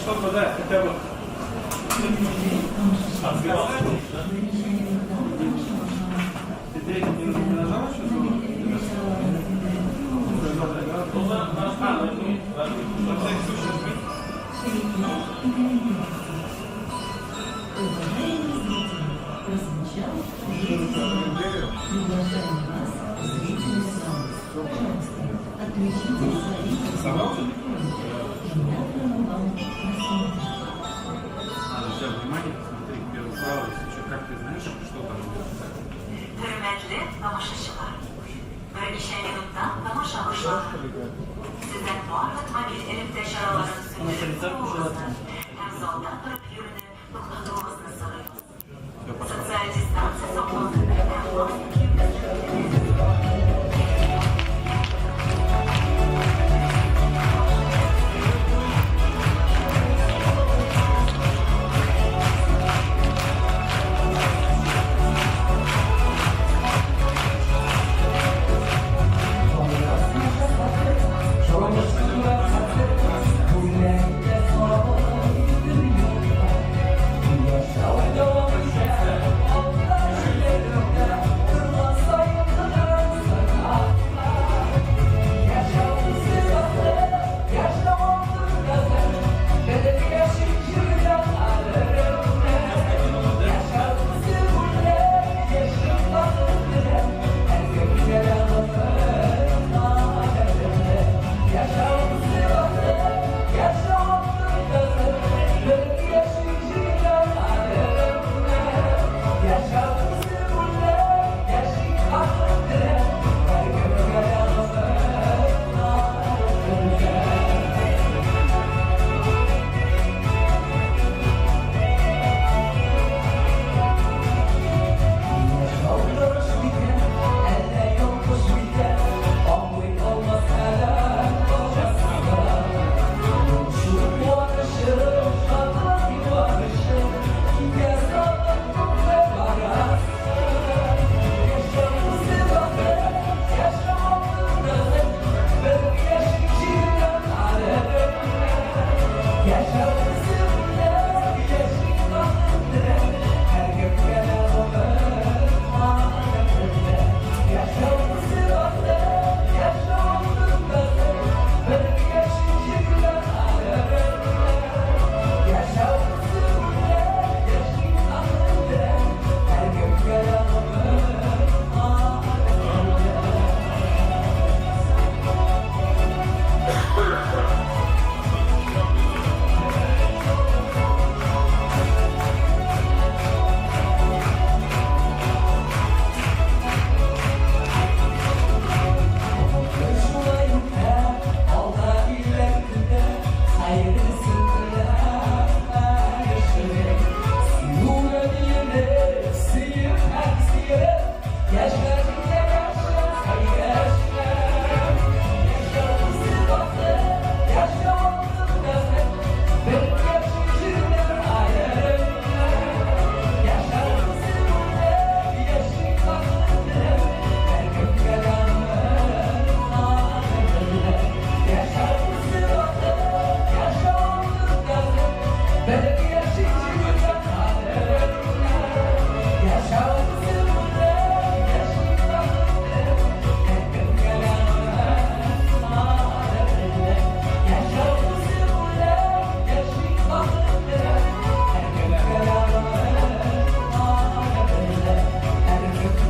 Что-то, да, хотя бы. Ты третий не нажал еще? На всякий случай жми. Собрал что-то? Надо взять внимание, посмотри первый правый, если как ты знаешь, что там будет. Hürmetli Namaşaşılar. Bölgesel yanıtta Namaşaşılar. Sizden bu anlatma bir elimde şaraların sürdüğünüzü hem zaldan durup yürünü dokunduğumuzu soruyoruz. Sosyal distansı sokmanı hem maske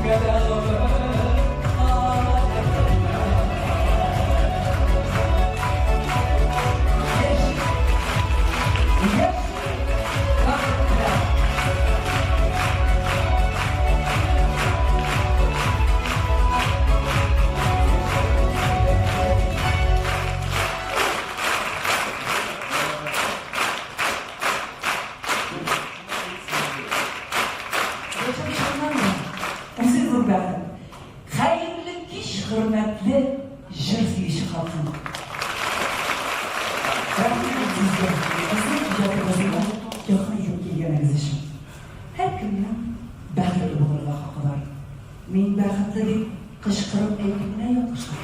Together zo'r baxt. Xayrli kish, hurmatli jir suyushi xalqim. Rahmat sizga. Sizning ijodingizga jahon yurib kelganingiz uchun. Har kimning baxtli bo'lganligi haqida. Men baxtli deb qishqirib aytmay yo'qishdim.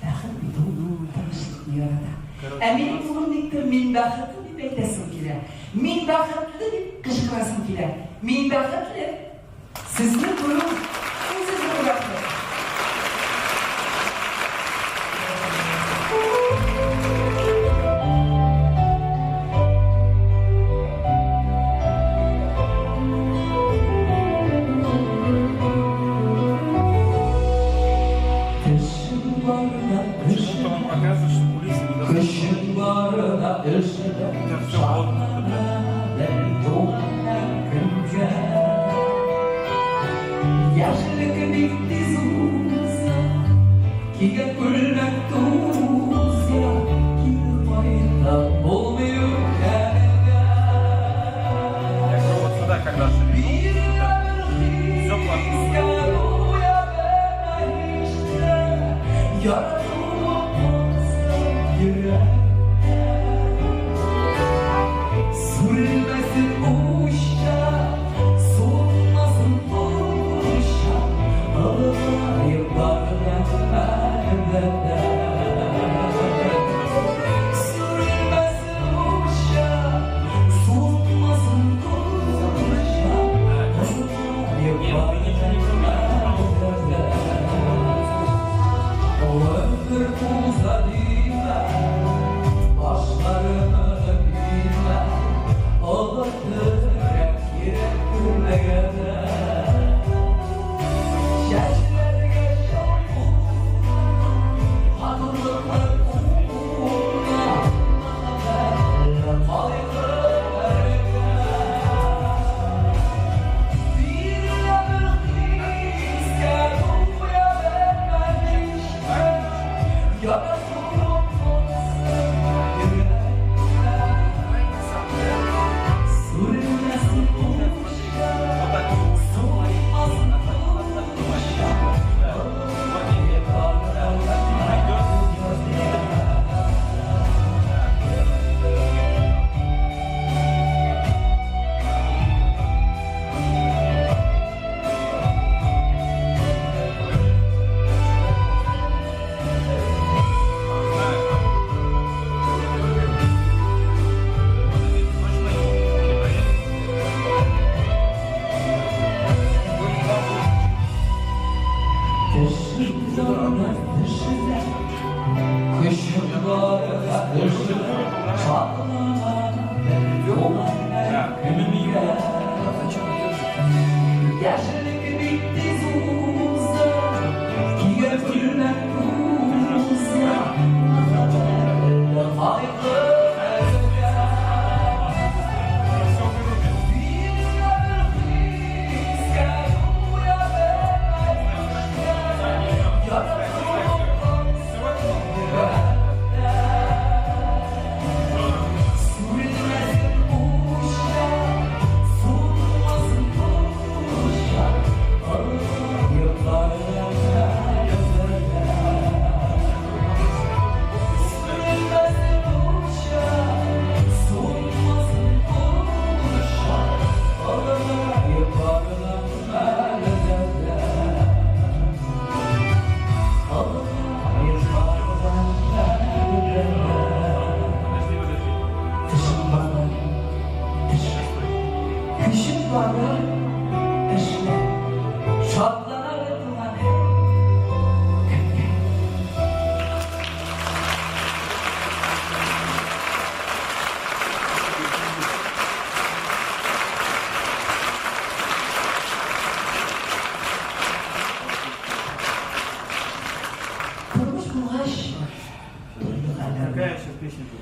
Baxt butun tinchlikni yaratadi. Mening o'g'limnikdir, men baxtli deb aytasim kelar. Men baxtli deb qishqirasim kelar. Men baxtli. Sizni ko'rib, siz baxtli.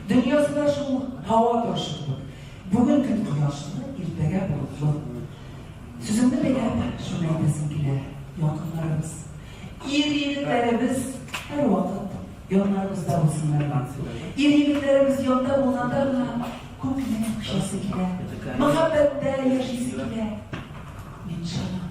Dünyasında şu hava taşıdı. Bugün gün kıyaşlı, irtega bulutlu. Sözümde beraber şunu eylesin bile, yakınlarımız. İyiliklerimiz her vakit yanlarımızda olsunlar. İyiliklerimiz yolda olanlarla komple kuşası bile, muhabbette yaşası bile. İnşallah.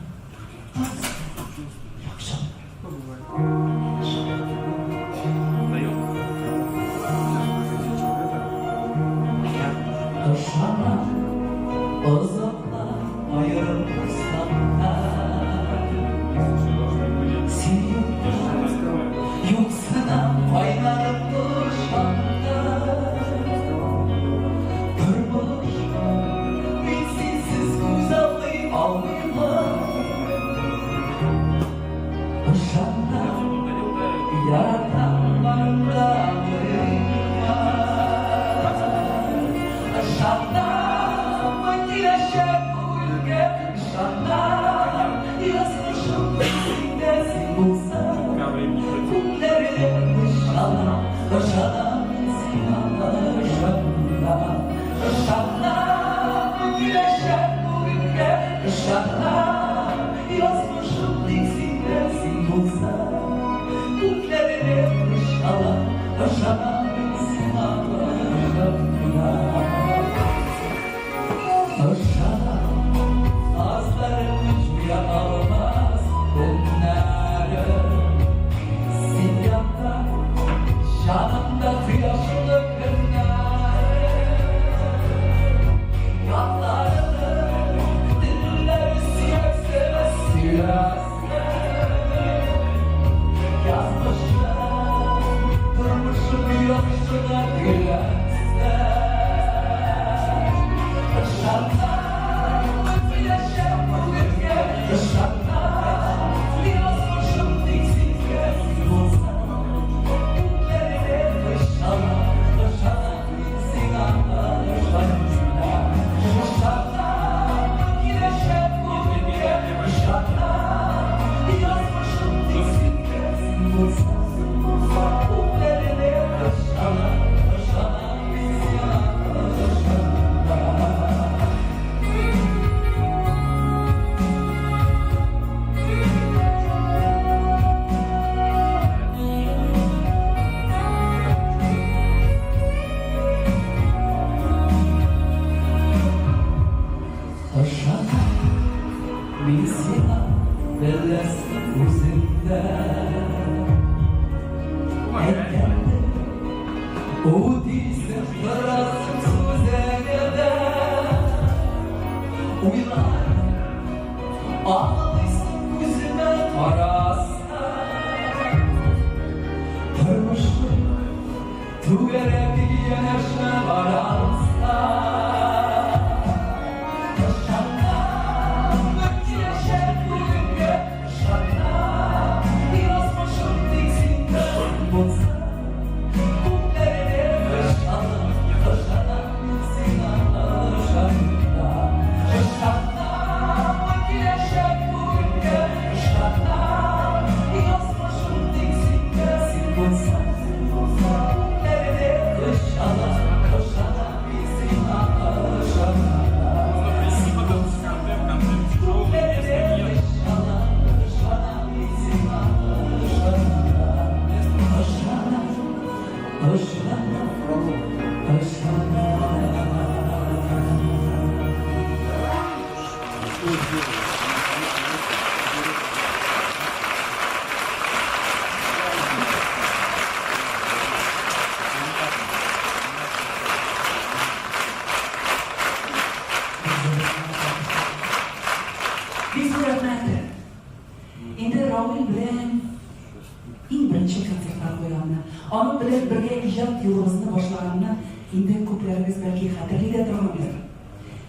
Onun bilen birge ijod yolumuzni boshlaganini endi ko'plarimiz balki xatirlayda turiblar.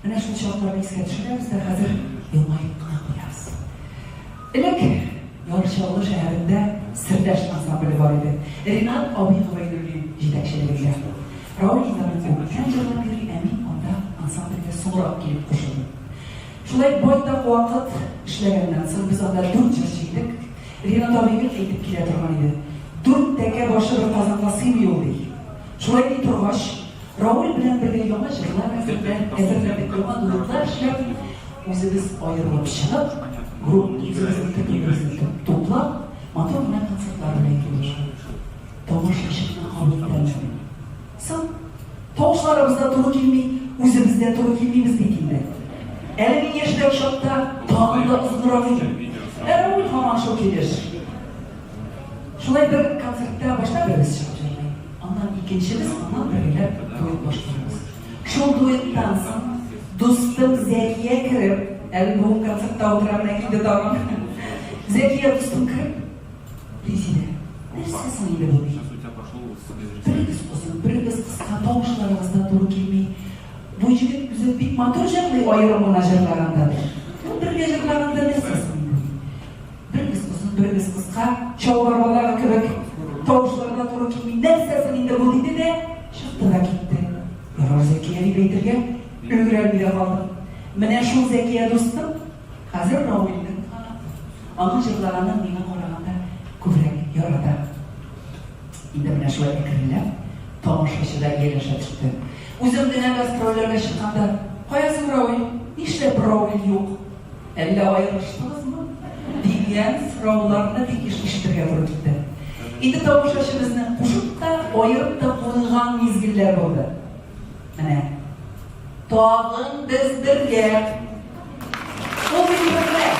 Mana shu chog'larni esga tushiramiz-da, hozir yilmayib qo'yamiz. Ilk Yorisholg'i shahrida sirdash ansambli bor edi. Rinat Obihayevning yetakchiligida. Raul Indamin o'tgan yildan beri Amin onda ansamblga so'roq kelib qo'shildi. Shunday boyda vaqt ishlagandan so'ng biz onda 4 yillik Rinat Obihayevga aytib keladigan edi. 4 dakika boshqa bir qozonqasim yo'qdik. Shunday turg'ach, Raul bilan birga yo'lash bilan ezberladik qilgan do'stlar ishlab, o'zimiz ayrilib chiqib, guruhimizni to'plab, motor bilan konsertlar bilan keldik. Tomoshabinlarni qoldirdik. So'ng to'shlarimizni to'g'ri kelmay, o'zimizdan to'g'ri kelmaymiz deydi. 50 yoshda shotda tog'da uzunroq edi. Raul ham shu kelish. Şunday bir konsertda başta birimiz çalacağız. Ondan ikincimiz, ondan birlikte duet başlayacağız. Şu duetten sonra dostum Zekiye kirip, bu konsertda oturan ekide tamam. Zekiye dostum kirip, Rezide, neresi sanıyla bu? Birimiz kısa tavuşlarımızda doğru gelmeyi, bu yigit güzel bir motor jag'li ayrımına jag'lagandadir. Bu bir jag'laganda neresi sanıyla? Birimiz Kendimiz kıska, çoğular olarak kırık, toğuşlarına doğru kimin nefsesin indi bu dedi de çıktı da gitti. Yorar Zekiye'yi beytirge, ülgürer bile kaldım. Mene şu Zekiye dostum, hazır Raul'den ama jırlarının mine korağında kübrek yorada. İndi mene şu ekrinle, toğuşlaşıda gelişe çıktı. Uzun gastrollerle çıkanda, koyasın Raul, işte Raul yok. Elle ayrıştınız mı? Diyen sıralarına dikişleştiriyor gitti. İndi toğuşlaşımızın kuşup da oyup da koyulgan mizgiller oldu. Mene, Doğağın bezdirge. O bir yönle.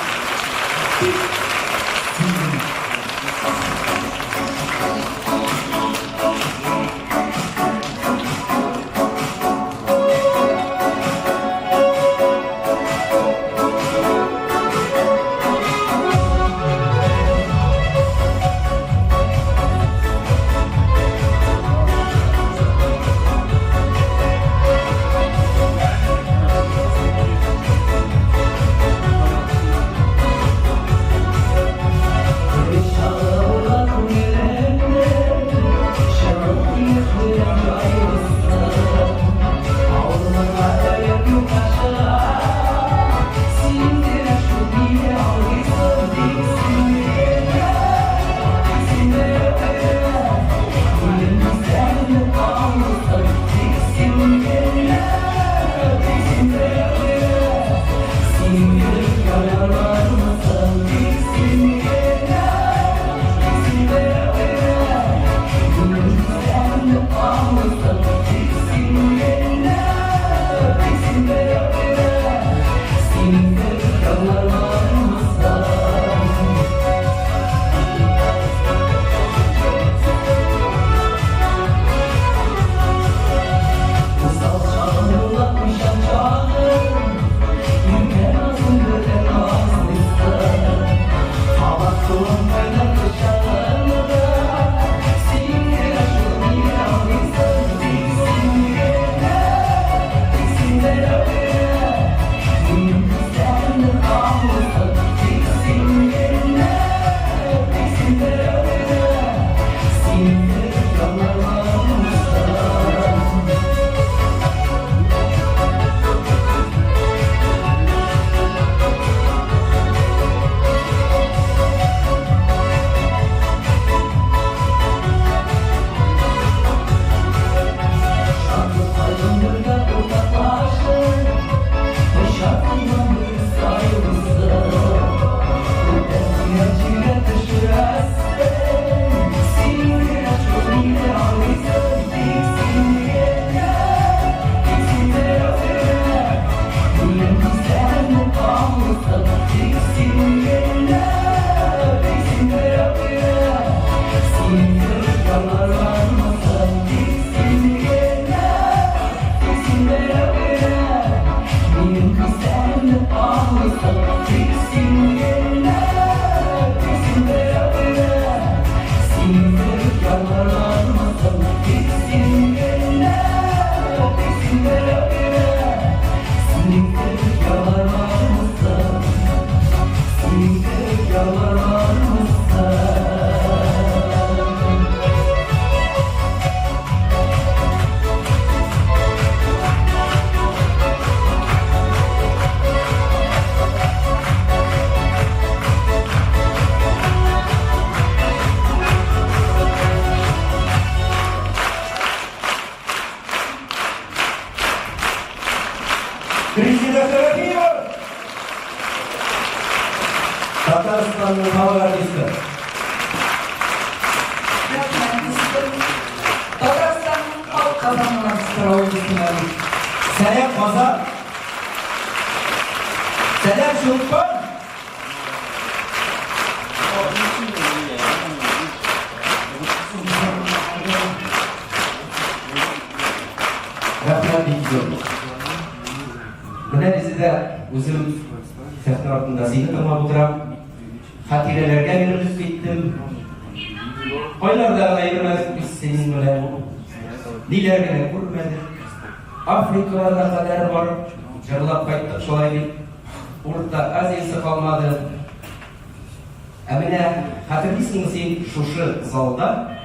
Tataristan'ın hava artisti. Tataristan'ın halk kazanmak sıra Selam Pazar. Selam Şulpan. Rahmet bilgiyorum. Buna dizide uzun sefter altında zihni kılma oturam. Hatirelerge verilip gittim. Oylarda ayırmaz biz senin böyle. Dilerine kurmedir. Afrika'da kadar var. Jarlap kaytık şolaydı. Orta Aziyası kalmadı. Әміне қатырлейсің сен шушы залда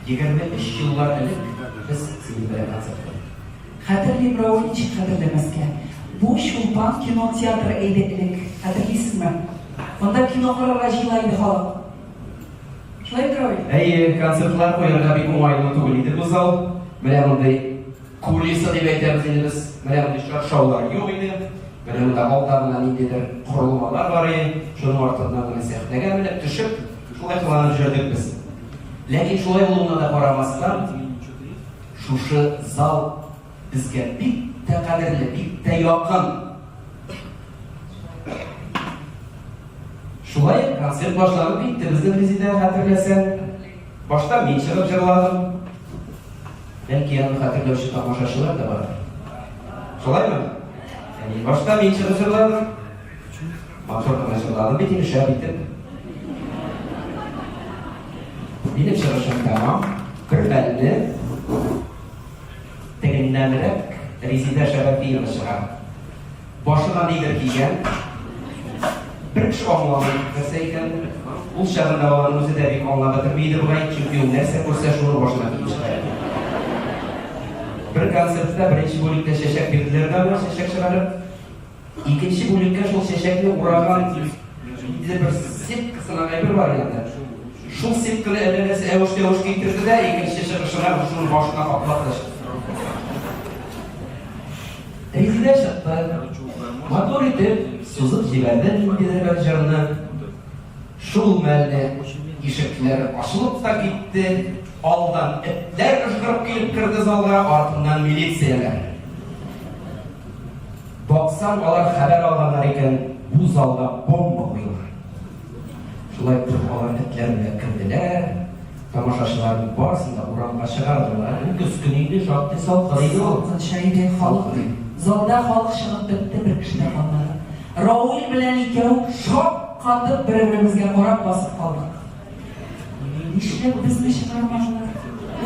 23 yıllar элек біз сізбен бірге концерт қойдық. Хәтерлим Рауль ничек хәтерләмәскә? Бу Чулпан кинотеатры иде элек. Хәтерлисезме? Монда кино карарга җыела иде халык. Шулай Рауль. Концертлар қойырға бик оңайлы түгел иде бұл зал. Менә мондай кулиса деп әйтәбез инде без. Менә мондай шоулар юк иде. Менә монда алдарында ниндидер корылмалар бар иде. Шуның артыннан гына сәхнәгә менеп төшеп, шулай кыланып җөрдек без. Ләкин шулай булуына да карамастан, шушы зал безгә бик тә кадерле, бик тә якын. Шулай концерт башланып китте. Безнең президент хәтерләсәң, башта мин чыгып җырладым. Бәлки аны хәтерләүче тамашачылар да бар. Шулаймы? Башта мин чыгып җырладым. Матур гына җырладым бит инде шәп итеп. Минем чыгышым тамам. Бер мәлне тегеннәнрәк Резида Шәрәфиева чыга. Башына нидер кигән. Bir kişi аңламый нәрсә икән. Ул чагында алар үзе дә бик аңлап бетермәйде бугай, чөнки ул нәрсә күрсә шуны башына киеп чыгара. Bir концертта беренче бүлектә чәчәк бирделәр дә, чәчәк чыгарып, икенче бүлеккә шул чәчәкне ураган бер сеткасына әйбер бар инде. Шул сетканы әлләсе әвеш-тәвеш китерде дә, икенче чыгышына шуны башына каплап ташлады. Резида чыкты. Мотор итеп, сузып җибәрде ниндидер бер җырны. Шул мәлдә ишекләр ачылып та китте. Алдан этләр ышкырып килеп керде залга, артыннан милицияләр. Баксам, алар хәбәр алганнар икән, бу залда бомба куелган. Шулай итеп алар этләр белән керделәр. Тамашачыларның барысын да урамга чыгардылар. Көз көне иде, шактый салкын иде ул. Шәйде халык. Залда халык чыгып бетте, бер кеше дә калмады. Рауль белән икәү шак катып бер-беребезгә карап басып калдык. Нишләп безне чыгармадылар?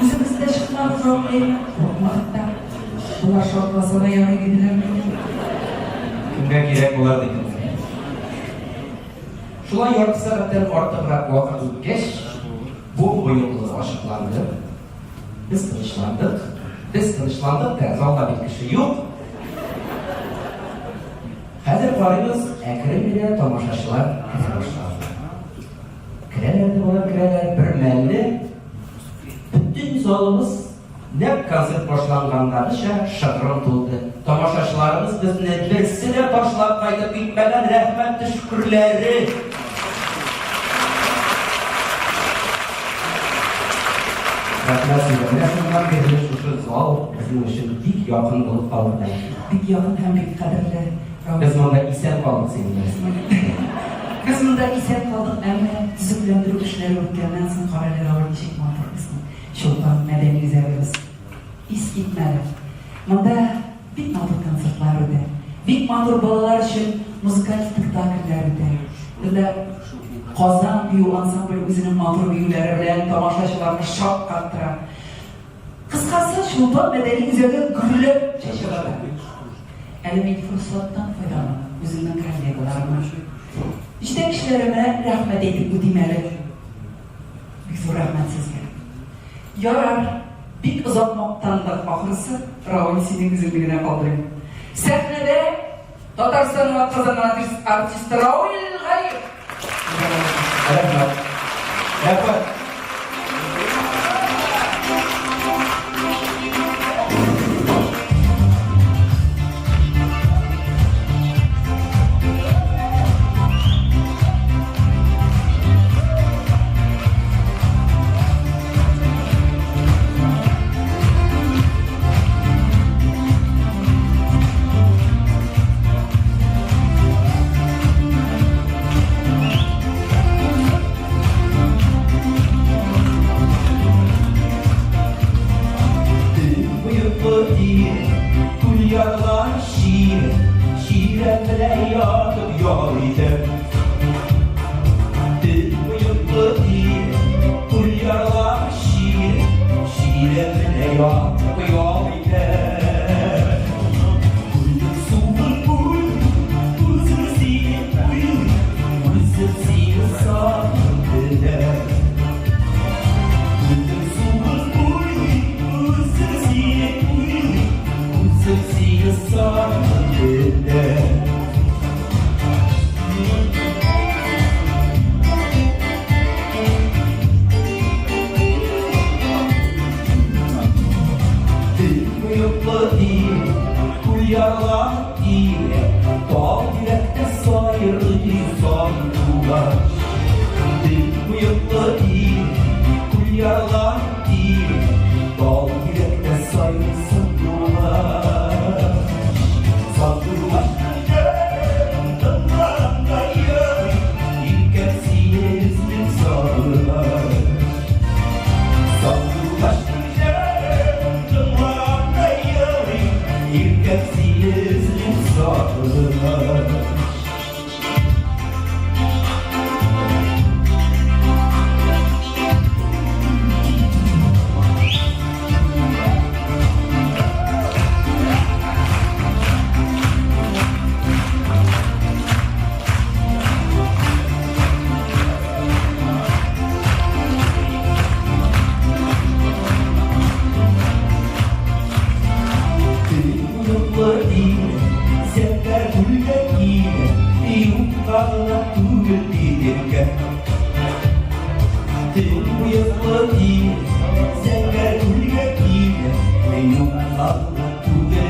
Үзебез дә чыкмадык, Рауль. Курыкмадык та. Булар шатласа да ярый иделәрме? Кемгә кирәк булар дигән. Шулай ярты сәгатьтән артыграк вакыт үткәч, бу быелгы ачыкланды. Без тынычландык да, залда бит кеше юк. Хәзер карыйбыз, әкрен генә тамашачылар килә башлады. Керәләр, бер мәлне бүтән залыбыз нәкъ концерт башлангандагыча шыгрым тулды. Тамашачыларыбыз безне берсе дә ташлап кайтып китмәгән, рәхмәт шөкерләре. Рәхмәт сезгә. Шушы зал безнең өчен бик якын булып калды. Бик якын һәм бик кадерле. Biz monda исән калдык синең. Biz monda исән калдык, әмма төзекләндерү эшләре үткәннән соң каралар авыр ничек матур безнең Чулпан мәдәни үзәгебез. Искитмәле. Монда бик матур концертлар үтә. Бик матур балалар өчен музыкаль спектакльләр үтә. Монда Казан бию ансамбле үзенең матур биюләре белән тамашачыларны шак каттыра. Кыскасы, Чулпан мәдәни үзәге гөрләп чәчәләр. Әле мин форсаттан файдаланам, үземнең коллегаларыма. Җитәкчеләремә рәхмәт әйтеп үтим әле. Бик зур рәхмәт сезгә. Ярар, бик озак мактандык, ахрысы, Рауль синең үзеңне генә калдырыйм. Сәхнәдә Татарстанның атказанган артисты Рауль Гаиев. Рәхмәт. Gittim bu yıllar değil, sever kulüye değil, benim Allah kulüye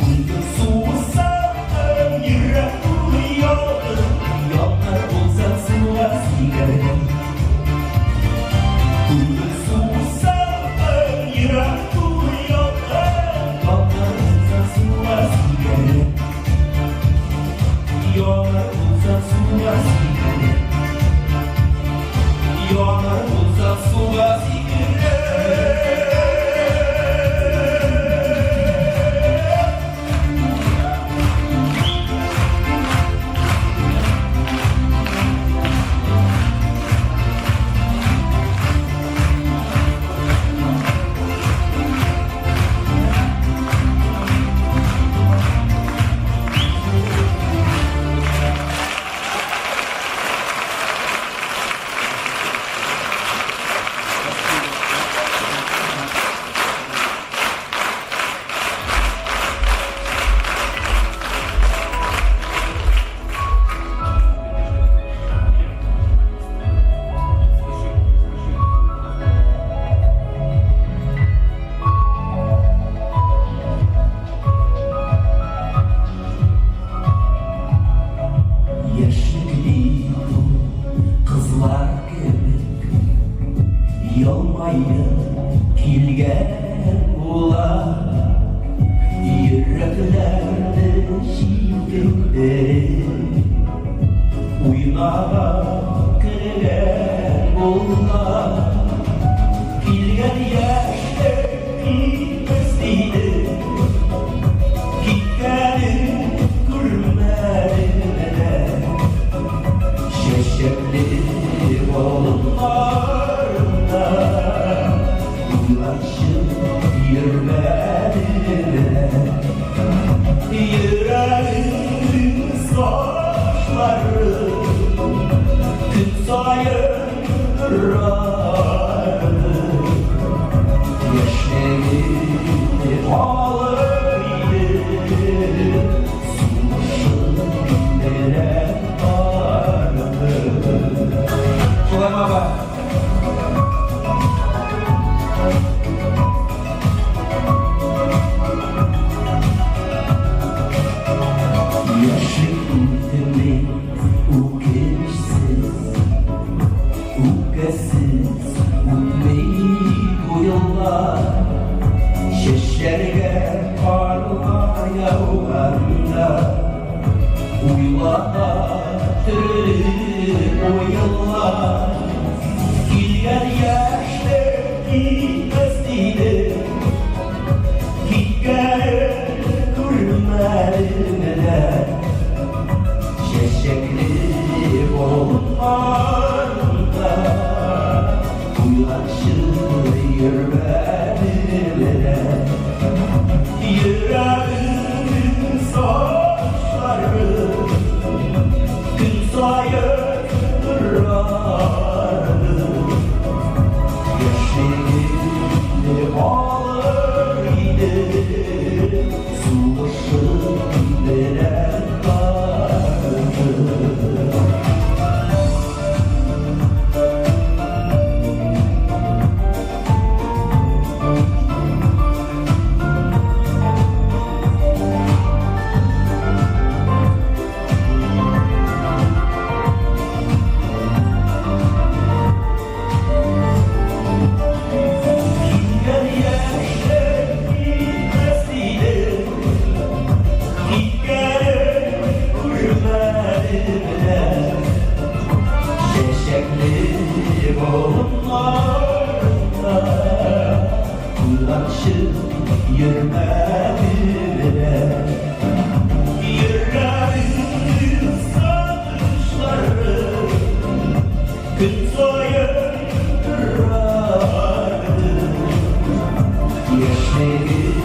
Kulüp susadım, yürek uyuyordum, yollar olsa sular sigaret. Kulüp susadım, yürek uyuyordum, yollar olsa sular sigaret. Yollar olsa sular sigaret. Yollar olsa sular sigaret. Kızlar gibi yolmayı kilgen ular yüreklerde şiddetleri uyunağa kırgen ular kilgen yaşta gitmesiydi gitmenin kurmerine şeşekli oğullarında ulaşıp yürümelerine yüreğin saçları gün sayırlardı yaşları ağlıydı sulaşıp nereye vardı. Şuna baba. Yaşıntımı ukesiz, ukesiz, ummeyi bu yıllar şeşerge parlar yavrularında uyulatır o yıllar Gilgen yaşta gitmesiydi Gitgen kurmerine şeşekli oğullarında ulaşır yürümelerine yüreğin saçları gün sayırlardı yaşını ağlıydı sulaşıp veren vardı. Yaşları